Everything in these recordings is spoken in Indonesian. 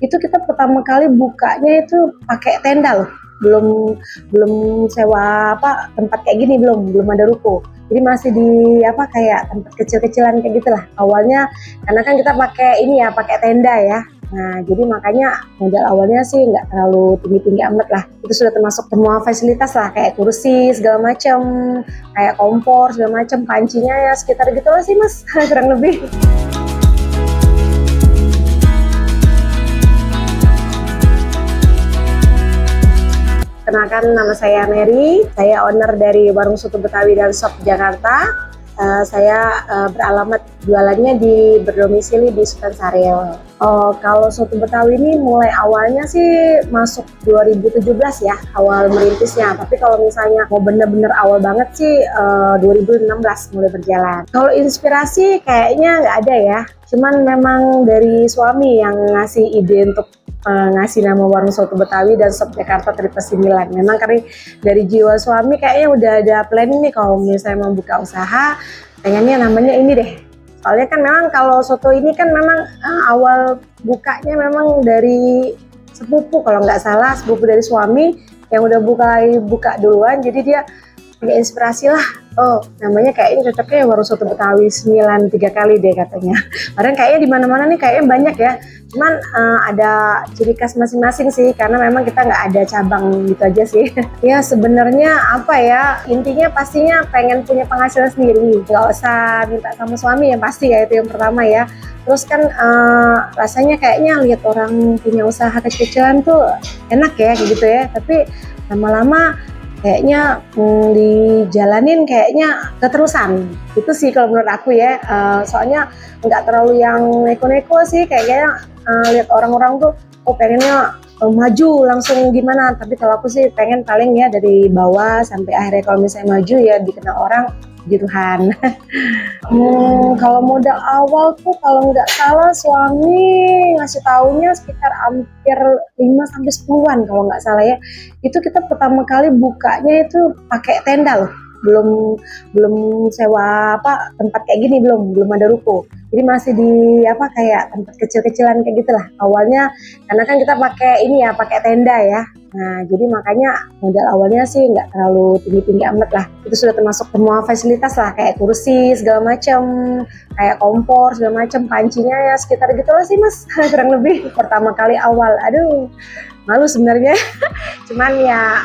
Itu kita pertama kali bukanya itu pakai tenda loh. Belum belum sewa tempat kayak gini, belum ada ruko. Jadi masih di kayak tempat kecil-kecilan kayak gitulah. Awalnya karena kan kita pakai ini ya, pakai tenda ya. Nah, jadi makanya modal awalnya sih nggak terlalu tinggi-tinggi amat lah. Itu sudah termasuk semua fasilitas lah, kayak kursi segala macam, kayak kompor segala macam, pancinya ya sekitar gitulah sih Mas, kurang lebih. Kenalkan, nama saya Mary, saya owner dari Warung Soto Betawi dan Shop Jakarta. Saya beralamat jualannya berdomisili di Sukansaril. Kalau soto Betawi ini mulai awalnya sih masuk 2017 ya, awal merintisnya. Tapi kalau misalnya mau bener-bener awal banget sih 2016 mulai berjalan. Kalau inspirasi kayaknya nggak ada ya, cuman memang dari suami yang ngasih ide untuk ngasih nama Warung Soto Betawi dan Shop Jakarta 9. Memang karena dari jiwa suami kayaknya udah ada planning nih, kalau misalnya mau buka usaha pengennya namanya ini deh. Soalnya kan memang kalau soto ini kan memang awal bukanya memang dari sepupu, kalau nggak salah sepupu dari suami yang udah buka duluan, jadi dia punya inspirasi lah. Namanya kayaknya cocoknya Warung Soto Betawi 9 3 kali deh katanya. Padahal kayaknya di mana-mana nih kayaknya banyak ya. Cuman ada ciri khas masing-masing sih, karena memang kita nggak ada cabang gitu aja sih. Ya sebenarnya intinya pastinya pengen punya penghasilan sendiri. Nggak usah minta sama suami yang pasti ya, itu yang pertama ya. Terus kan rasanya kayaknya lihat orang punya usaha kecil-kecilan tuh enak ya kayak gitu ya. Tapi lama-lama kayaknya dijalanin kayaknya keterusan. Itu sih kalau menurut aku ya. Soalnya nggak terlalu yang neko-neko sih, kayaknya lihat orang-orang tuh pengennya maju langsung gimana. Tapi kalau aku sih pengen paling ya dari bawah sampai akhirnya kalau misalnya maju ya dikenal orang, puji Tuhan. Kalau modal awal tuh kalau nggak salah suami ngasih taunya sekitar hampir 5-10-an kalau nggak salah ya. Itu kita pertama kali bukanya itu pakai tenda loh. Belum sewa tempat kayak gini, belum ada ruko. Jadi masih di kayak tempat kecil-kecilan kayak gitulah. Awalnya karena kan kita pakai ini ya, pakai tenda ya. Nah, jadi makanya modal awalnya sih nggak terlalu tinggi-tinggi amat lah. Itu sudah termasuk semua fasilitas lah, kayak kursi segala macam, kayak kompor segala macam, pancinya ya sekitar gitulah sih Mas, kurang lebih. Pertama kali awal, aduh malu sebenarnya. Cuman ya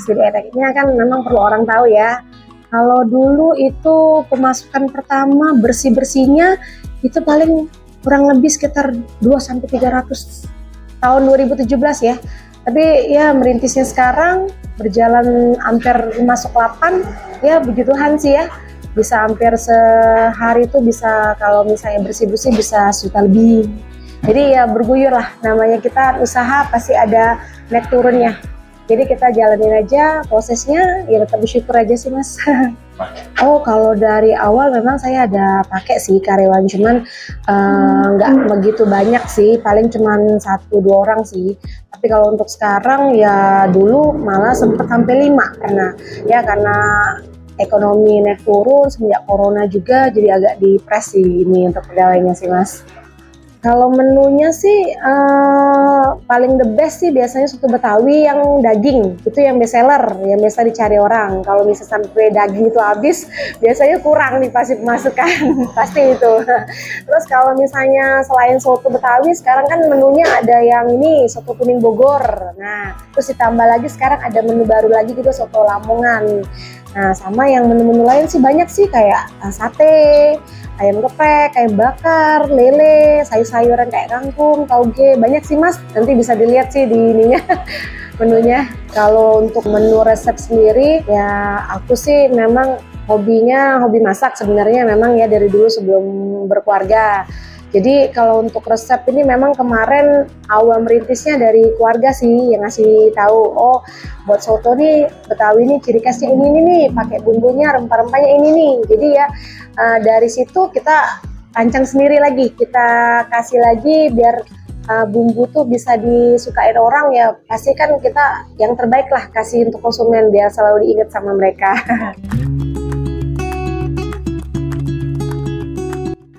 setidaknya kan memang perlu orang tahu ya. Kalau dulu itu pemasukan pertama bersih-bersihnya itu paling kurang lebih sekitar 200-300 tahun 2017 ya. Tapi ya merintisnya sekarang berjalan hampir masuk 8, ya puji Tuhan sih ya. Bisa hampir sehari itu bisa, kalau misalnya bersih-bersih bisa 1 juta lebih. Jadi ya berguyur lah, namanya kita usaha pasti ada naik turunnya. Jadi kita jalanin aja prosesnya, ya tetap bersyukur aja sih Mas. Kalau dari awal memang saya ada pakai sih karyawan, cuman nggak begitu banyak sih, paling cuman 1-2 orang sih. Tapi kalau untuk sekarang ya dulu malah sempat sampai 5 karena ekonomi naik turun semenjak corona juga, jadi agak dipres sih ini untuk pegawainya sih Mas. Kalau menunya sih paling the best sih biasanya soto Betawi yang daging, itu yang best seller, yang biasa dicari orang. Kalau misalnya sampai daging itu habis, biasanya kurang nih pasti pemasukan, pasti itu. Terus kalau misalnya selain soto Betawi, sekarang kan menunya ada yang ini, soto kuning Bogor. Nah, terus ditambah lagi sekarang ada menu baru lagi juga, soto Lamongan. Nah, sama yang menu-menu lain sih banyak sih, kayak sate, ayam geprek, ayam bakar, lele, sayur-sayuran kayak kangkung, tauge, banyak sih Mas. Nanti bisa dilihat sih di ininya menunya. Kalau untuk menu resep sendiri ya aku sih memang hobi masak sebenarnya, memang ya dari dulu sebelum berkeluarga. Jadi kalau untuk resep ini memang kemarin awal merintisnya dari keluarga sih yang ngasih tahu, buat soto nih Betawi nih ciri khasnya ini nih, pakai bumbunya, rempah-rempahnya ini nih. Jadi ya dari situ kita rancang sendiri lagi, kita kasih lagi biar bumbu tuh bisa disukain orang, ya pasti kan kita yang terbaik lah kasih untuk konsumen biar selalu diingat sama mereka.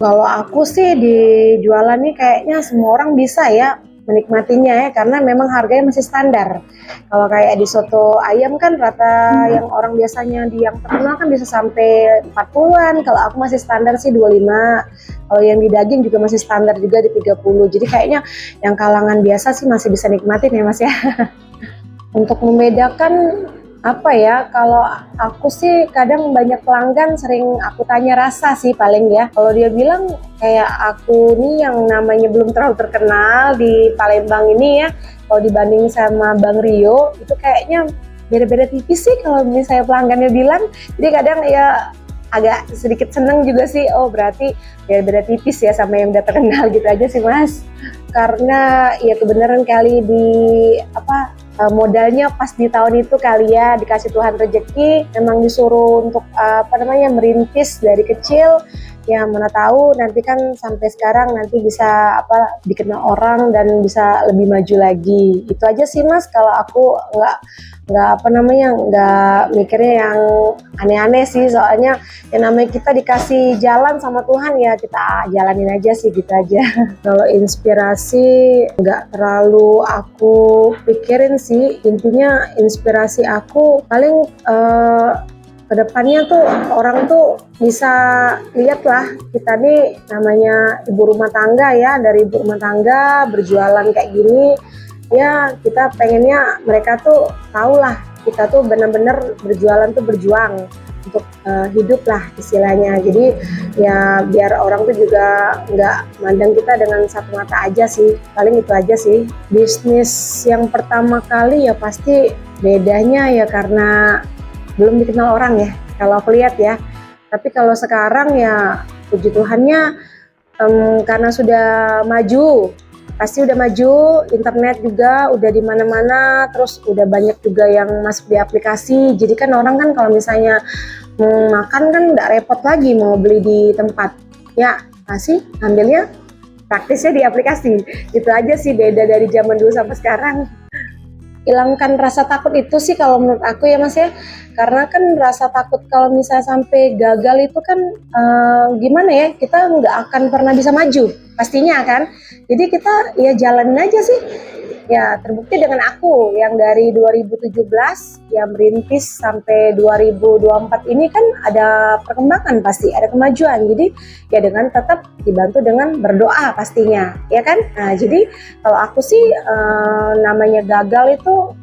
Kalau aku sih di jualan nih kayaknya semua orang bisa ya, menikmatinya ya, karena memang harganya masih standar. Kalau kayak di soto ayam kan rata yang orang biasanya di yang terkenal kan bisa sampai 40-an, kalau aku masih standar sih 25. Kalau yang di daging juga masih standar juga di 30. Jadi kayaknya yang kalangan biasa sih masih bisa nikmatin ya Mas ya. Untuk membedakan apa ya, kalau aku sih kadang banyak pelanggan sering aku tanya rasa sih paling ya. Kalau dia bilang kayak aku nih yang namanya belum terlalu terkenal di Palembang ini ya, kalau dibanding sama Bang Rio itu kayaknya beda-beda tipis sih kalau misalnya pelanggannya bilang. Jadi kadang ya agak sedikit seneng juga sih, oh berarti beda-beda tipis ya sama yang udah terkenal gitu aja sih Mas. Karena ya kebenaran kali di apa modalnya pas di tahun itu kali ya, dikasih Tuhan rezeki, memang disuruh untuk apa namanya merintis dari kecil. Ya mana tahu nanti kan sampai sekarang nanti bisa apa dikenal orang dan bisa lebih maju lagi. Itu aja sih Mas, kalau aku nggak apa namanya nggak mikirnya yang aneh-aneh sih, soalnya yang namanya kita dikasih jalan sama Tuhan ya kita jalanin aja sih gitu aja. Kalau inspirasi nggak terlalu aku pikirin sih, intinya inspirasi aku paling kedepannya tuh orang tuh bisa lihat lah kita nih namanya ibu rumah tangga ya, dari ibu rumah tangga berjualan kayak gini ya, kita pengennya mereka tuh tahu lah kita tuh benar-benar berjualan tuh berjuang untuk hidup lah istilahnya. Jadi ya biar orang tuh juga nggak mandang kita dengan satu mata aja sih, paling itu aja sih. Bisnis yang pertama kali ya pasti bedanya ya karena belum dikenal orang ya kalau aku lihat ya. Tapi kalau sekarang ya puji Tuhannya karena sudah maju, pasti udah maju, internet juga udah di mana-mana, terus udah banyak juga yang masuk di aplikasi. Jadi kan orang kan kalau misalnya makan kan nggak repot lagi mau beli di tempat. Ya pasti ambilnya praktisnya di aplikasi. Itu aja sih beda dari zaman dulu sampai sekarang. Hilangkan rasa takut itu sih kalau menurut aku ya Mas ya, karena kan rasa takut kalau misalnya sampai gagal itu kan gimana ya, kita nggak akan pernah bisa maju pastinya kan. Jadi kita ya jalanin aja sih ya, terbukti dengan aku yang dari 2017 yang merintis sampai 2024 ini kan ada perkembangan, pasti ada kemajuan. Jadi ya dengan tetap dibantu dengan berdoa pastinya ya kan. Nah jadi kalau aku sih namanya gagal itu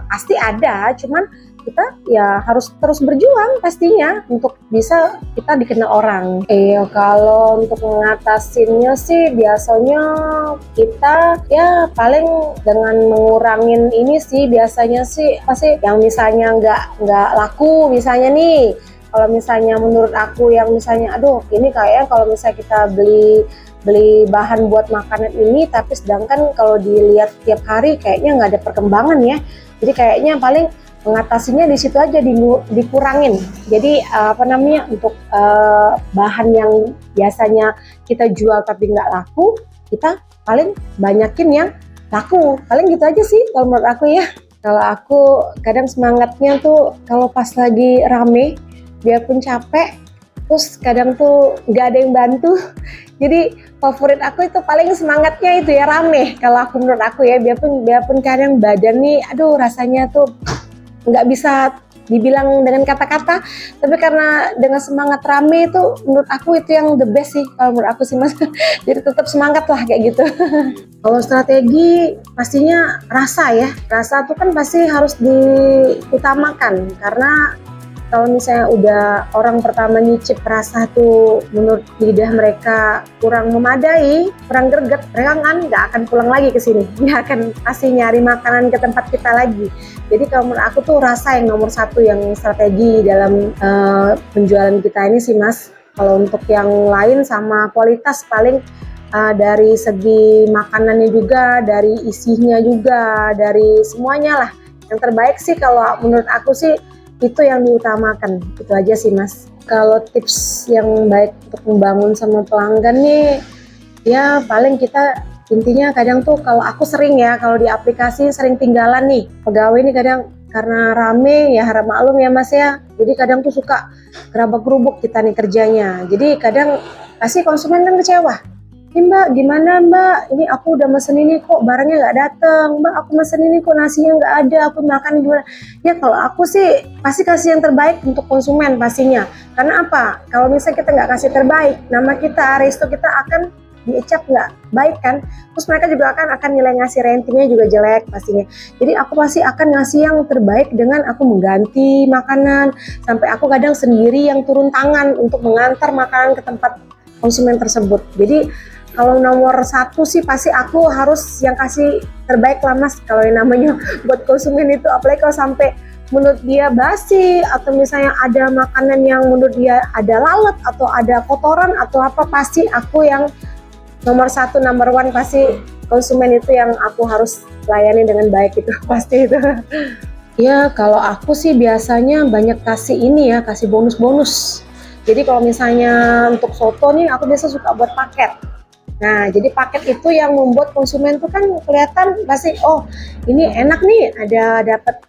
pasti ada, cuman kita ya harus terus berjuang pastinya untuk bisa kita dikenal orang. Kalau untuk mengatasinnya sih biasanya kita ya paling dengan mengurangin ini sih, biasanya sih pasti yang misalnya nggak laku misalnya nih. Kalau misalnya menurut aku yang misalnya aduh ini kayaknya kalau misalnya kita beli bahan buat makanan ini, tapi sedangkan kalau dilihat tiap hari kayaknya nggak ada perkembangan ya. Jadi kayaknya paling mengatasinya di situ aja, dikurangin. Jadi apa namanya untuk bahan yang biasanya kita jual tapi nggak laku, kita paling banyakin yang laku. Paling gitu aja sih kalau menurut aku ya. Kalau aku kadang semangatnya tuh kalau pas lagi rame, biarpun capek, terus kadang tuh nggak ada yang bantu. Jadi favorit aku itu paling semangatnya itu ya rame. Kalau aku menurut aku ya, biarpun kadang badan nih, aduh rasanya tuh nggak bisa dibilang dengan kata-kata, tapi karena dengan semangat rame itu menurut aku itu yang the best sih kalau menurut aku sih Mas. Jadi tetap semangat lah kayak gitu. Kalau strategi pastinya rasa ya, rasa tuh kan pasti harus diutamakan, karena kalau misalnya udah orang pertama nyicip rasa tuh menurut lidah mereka kurang memadai, kurang greget, mereka kan nggak akan pulang lagi ke sini. Dia akan pasti nyari makanan ke tempat kita lagi. Jadi kalau menurut aku tuh rasa yang nomor satu yang strategi dalam penjualan kita ini sih Mas. Kalau untuk yang lain sama kualitas paling dari segi makanannya juga, dari isinya juga, dari semuanya lah. Yang terbaik sih kalau menurut aku sih itu yang diutamakan, itu aja sih Mas. Kalau tips yang baik untuk membangun sama pelanggan nih, ya paling kita intinya kadang tuh kalau aku sering ya, kalau di aplikasi sering tinggalan nih, pegawai nih kadang karena rame ya harap maklum ya Mas ya, jadi kadang tuh suka gerabak gerubuk kita nih kerjanya, jadi kadang pasti konsumen kan kecewa. "Ini Mbak, gimana Mbak? Ini aku udah mesen ini kok barangnya nggak datang. Mbak, aku mesen ini kok nasinya nggak ada. Aku makan gimana?" Ya kalau aku sih pasti kasih yang terbaik untuk konsumen pastinya. Karena apa? Kalau misalnya kita nggak kasih terbaik, nama kita, resto kita akan diecap nggak baik kan. Terus mereka juga akan nilai ngasih ratingnya juga jelek pastinya. Jadi aku pasti akan ngasih yang terbaik dengan aku mengganti makanan, sampai aku kadang sendiri yang turun tangan untuk mengantar makanan ke tempat konsumen tersebut. Jadi kalau nomor satu sih pasti aku harus yang kasih terbaik lah Mas, kalau yang namanya buat konsumen itu. Apalagi kalau sampai menurut dia basi, atau misalnya ada makanan yang menurut dia ada lalat atau ada kotoran atau apa, pasti aku yang nomor satu, number one, pasti konsumen itu yang aku harus layani dengan baik itu pasti itu. Ya kalau aku sih biasanya banyak kasih ini ya, kasih bonus-bonus. Jadi kalau misalnya untuk soto nih aku biasa suka buat paket. Nah jadi paket itu yang membuat konsumen tuh kan kelihatan pasti, oh ini enak nih, ada dapat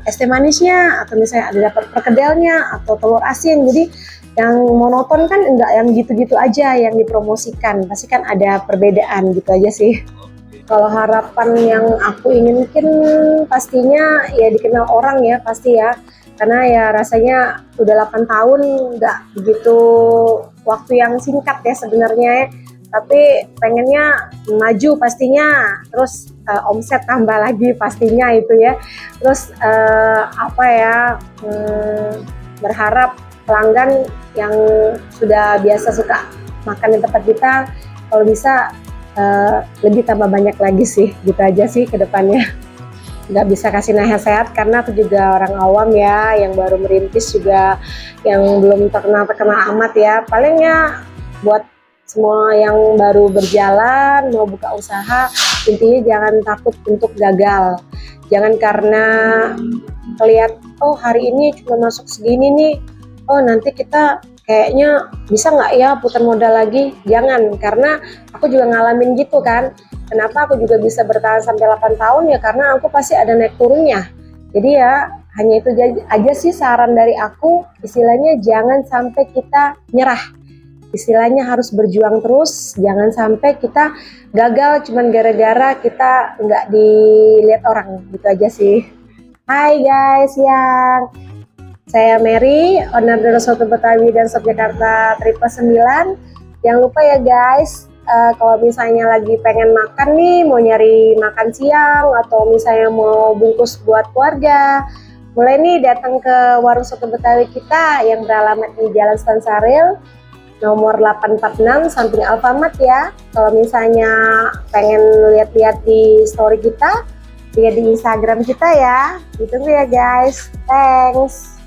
es teh manisnya, atau misalnya ada dapat perkedelnya atau telur asin. Jadi yang monoton kan enggak yang gitu-gitu aja yang dipromosikan, pasti kan ada perbedaan gitu aja sih. Kalau harapan yang aku inginkan pastinya ya dikenal orang ya pasti ya, karena ya rasanya udah 8 tahun nggak begitu waktu yang singkat ya sebenarnya ya. Tapi pengennya maju pastinya, terus omset tambah lagi pastinya itu ya. Terus apa ya, berharap pelanggan yang sudah biasa suka makan di tempat kita kalau bisa lebih tambah banyak lagi sih, gitu aja sih ke depannya. Nggak bisa kasih nasihat karena aku juga orang awam ya, yang baru merintis juga, yang belum terkenal amat ya. Palingnya buat semua yang baru berjalan mau buka usaha, intinya jangan takut untuk gagal. Jangan karena lihat oh hari ini cuma masuk segini nih, oh nanti kita kayaknya bisa nggak ya putar modal lagi. Jangan, karena aku juga ngalamin gitu kan. Kenapa aku juga bisa bertahan sampai 8 tahun ya, karena aku pasti ada naik turunnya. Jadi ya hanya itu aja sih saran dari aku, istilahnya jangan sampai kita nyerah. Istilahnya harus berjuang terus, jangan sampai kita gagal cuman gara-gara kita nggak dilihat orang, gitu aja sih. Hai guys, saya Mary, owner dari Soto Betawi dan Sop Jakarta Triple 9. Jangan lupa ya guys, kalau misalnya lagi pengen makan nih, mau nyari makan siang atau misalnya mau bungkus buat keluarga, mulai nih datang ke warung Soto Betawi kita yang beralamat di Jalan Stansaril nomor 846 samping Alfamart ya. Kalau misalnya pengen lihat-lihat di story kita, lihat di Instagram kita ya. Ditunggu ya guys. Thanks.